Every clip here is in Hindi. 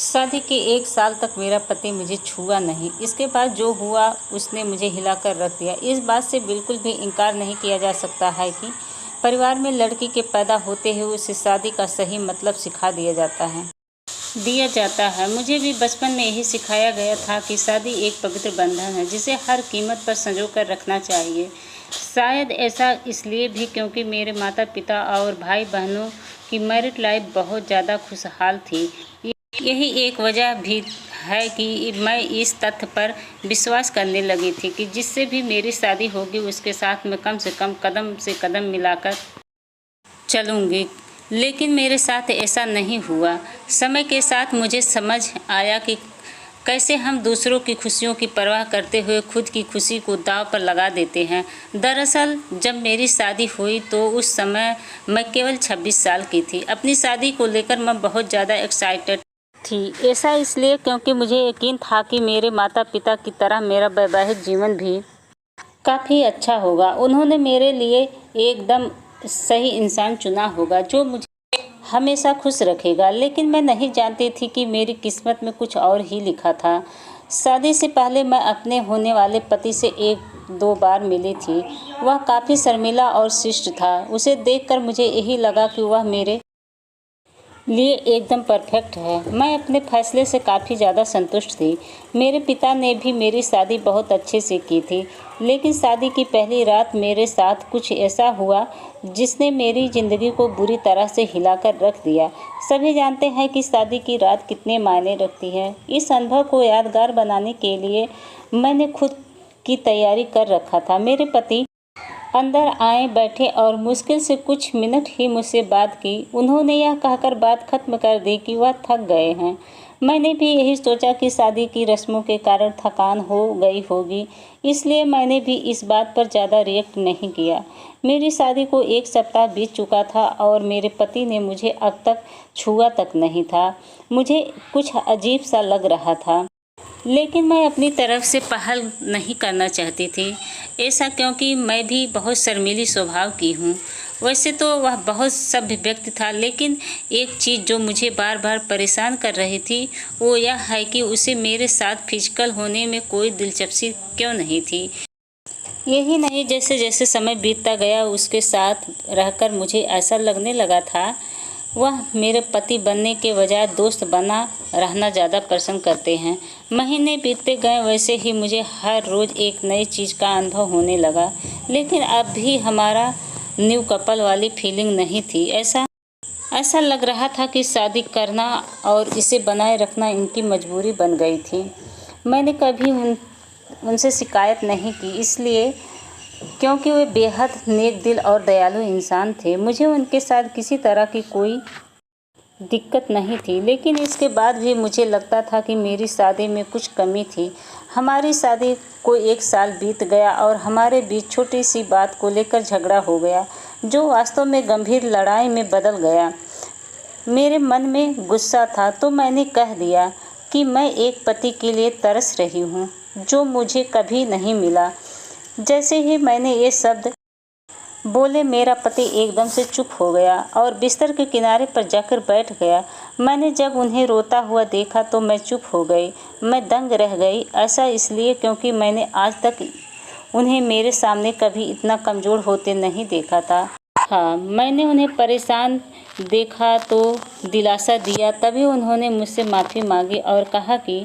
शादी के 1 साल तक मेरा पति मुझे छुआ नहीं। इसके बाद जो हुआ उसने मुझे हिलाकर रख दिया। इस बात से बिल्कुल भी इनकार नहीं किया जा सकता है कि परिवार में लड़की के पैदा होते ही उसे शादी का सही मतलब सिखा दिया जाता है। मुझे भी बचपन में यही सिखाया गया था कि शादी एक पवित्र बंधन है जिसे हर कीमत पर संजो कर रखना चाहिए। शायद ऐसा इसलिए भी क्योंकि मेरे माता पिता और भाई बहनों की मैरिड लाइफ बहुत ज़्यादा खुशहाल थी। यही एक वजह भी है कि मैं इस तथ्य पर विश्वास करने लगी थी कि जिससे भी मेरी शादी होगी उसके साथ मैं कम से कदम मिलाकर चलूँगी। लेकिन मेरे साथ ऐसा नहीं हुआ। समय के साथ मुझे समझ आया कि कैसे हम दूसरों की खुशियों की परवाह करते हुए खुद की खुशी को दांव पर लगा देते हैं। दरअसल जब मेरी शादी हुई तो उस समय मैं केवल 26 साल की थी। अपनी शादी को लेकर मैं बहुत ज़्यादा एक्साइटेड थी। ऐसा इसलिए क्योंकि मुझे यकीन था कि मेरे माता पिता की तरह मेरा वैवाहिक जीवन भी काफ़ी अच्छा होगा। उन्होंने मेरे लिए एकदम सही इंसान चुना होगा जो मुझे हमेशा खुश रखेगा। लेकिन मैं नहीं जानती थी कि मेरी किस्मत में कुछ और ही लिखा था। शादी से पहले मैं अपने होने वाले पति से 1-2 बार मिली थी। वह काफ़ी शर्मीला और शिष्ट था। उसे देखकर मुझे यही लगा कि वह मेरे लिए एकदम परफेक्ट है। मैं अपने फैसले से काफ़ी ज़्यादा संतुष्ट थी। मेरे पिता ने भी मेरी शादी बहुत अच्छे से की थी। लेकिन शादी की पहली रात मेरे साथ कुछ ऐसा हुआ जिसने मेरी ज़िंदगी को बुरी तरह से हिलाकर रख दिया। सभी जानते हैं कि शादी की रात कितने मायने रखती है। इस अनुभव को यादगार बनाने के लिए मैंने खुद की तैयारी कर रखा था। मेरे पति अंदर आए, बैठे और मुश्किल से कुछ मिनट ही मुझसे बात की। उन्होंने यह कहकर बात खत्म कर दी कि वह थक गए हैं। मैंने भी यही सोचा कि शादी की रस्मों के कारण थकान हो गई होगी, इसलिए मैंने भी इस बात पर ज़्यादा रिएक्ट नहीं किया। मेरी शादी को 1 सप्ताह बीत चुका था और मेरे पति ने मुझे अब तक छुआ तक नहीं था। मुझे कुछ अजीब सा लग रहा था। लेकिन मैं अपनी तरफ से पहल नहीं करना चाहती थी। ऐसा क्योंकि मैं भी बहुत शर्मीली स्वभाव की हूँ। वैसे तो वह बहुत सभ्य व्यक्ति था, लेकिन एक चीज़ जो मुझे बार बार परेशान कर रही थी वो यह है कि उसे मेरे साथ फिजिकल होने में कोई दिलचस्पी क्यों नहीं थी। यही नहीं, जैसे जैसे समय बीतता गया उसके साथ रहकर मुझे ऐसा लगने लगा था वह मेरे पति बनने के बजाय दोस्त बना रहना ज़्यादा पसंद करते हैं। महीने बीतते गए, वैसे ही मुझे हर रोज़ एक नई चीज़ का अनुभव होने लगा। लेकिन अब भी हमारा न्यू कपल वाली फीलिंग नहीं थी। ऐसा लग रहा था कि शादी करना और इसे बनाए रखना इनकी मजबूरी बन गई थी। मैंने कभी उनसे शिकायत नहीं की, इसलिए क्योंकि वे बेहद नेक दिल और दयालु इंसान थे। मुझे उनके साथ किसी तरह की कोई दिक्कत नहीं थी। लेकिन इसके बाद भी मुझे लगता था कि मेरी शादी में कुछ कमी थी। हमारी शादी को 1 साल बीत गया और हमारे बीच छोटी सी बात को लेकर झगड़ा हो गया, जो वास्तव में गंभीर लड़ाई में बदल गया। मेरे मन में गुस्सा था तो मैंने कह दिया कि मैं एक पति के लिए तरस रही हूँ जो मुझे कभी नहीं मिला। जैसे ही मैंने ये शब्द बोले, मेरा पति एकदम से चुप हो गया और बिस्तर के किनारे पर जाकर बैठ गया। मैंने जब उन्हें रोता हुआ देखा तो मैं चुप हो गई। मैं दंग रह गई। ऐसा इसलिए क्योंकि मैंने आज तक उन्हें मेरे सामने कभी इतना कमज़ोर होते नहीं देखा था। हाँ, मैंने उन्हें परेशान देखा तो दिलासा दिया। तभी उन्होंने मुझसे माफ़ी मांगी और कहा कि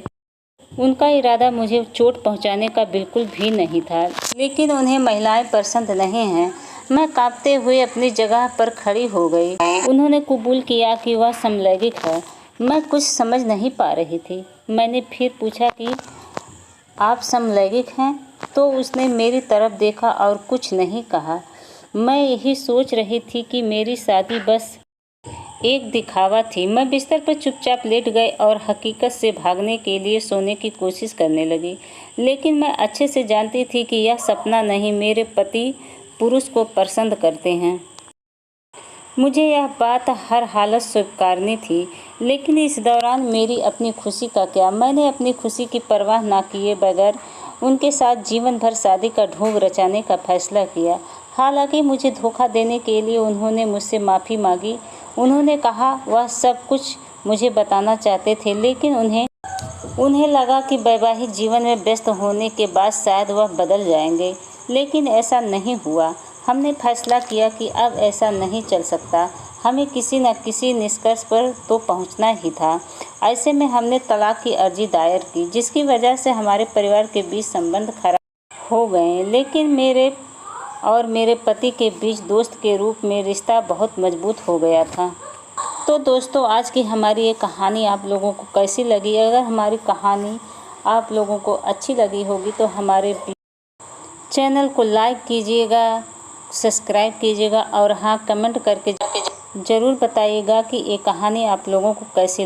उनका इरादा मुझे चोट पहुंचाने का बिल्कुल भी नहीं था, लेकिन उन्हें महिलाएं पसंद नहीं हैं। मैं कांपते हुए अपनी जगह पर खड़ी हो गई। उन्होंने कबूल किया कि वह समलैंगिक है। मैं कुछ समझ नहीं पा रही थी। मैंने फिर पूछा कि आप समलैंगिक हैं? तो उसने मेरी तरफ देखा और कुछ नहीं कहा। मैं यही सोच रही थी कि मेरी शादी बस एक दिखावा थी। मैं बिस्तर पर चुपचाप लेट गई और हकीकत से भागने के लिए सोने की कोशिश करने लगी। लेकिन मैं अच्छे से जानती थी कि यह सपना नहीं, मेरे पति पुरुष को पसंद करते हैं। मुझे यह बात हर हालत स्वीकारनी थी। लेकिन इस दौरान मेरी अपनी खुशी का क्या? मैंने अपनी खुशी की परवाह न किए बगैर उनके साथ जीवन भर शादी का ढोंग रचाने का फैसला किया। हालांकि मुझे धोखा देने के लिए उन्होंने मुझसे माफ़ी मांगी। उन्होंने कहा वह सब कुछ मुझे बताना चाहते थे, लेकिन उन्हें लगा कि वैवाहिक जीवन में व्यस्त होने के बाद शायद वह बदल जाएंगे, लेकिन ऐसा नहीं हुआ। हमने फैसला किया कि अब ऐसा नहीं चल सकता, हमें किसी न किसी निष्कर्ष पर तो पहुंचना ही था। ऐसे में हमने तलाक की अर्जी दायर की, जिसकी वजह से हमारे परिवार के बीच संबंध खराब हो गए, लेकिन मेरे और मेरे पति के बीच दोस्त के रूप में रिश्ता बहुत मजबूत हो गया था। तो दोस्तों, आज की हमारी ये कहानी आप लोगों को कैसी लगी? अगर हमारी कहानी आप लोगों को अच्छी लगी होगी तो हमारे चैनल को लाइक कीजिएगा, सब्सक्राइब कीजिएगा और हाँ, कमेंट करके ज़रूर बताइएगा कि ये कहानी आप लोगों को कैसी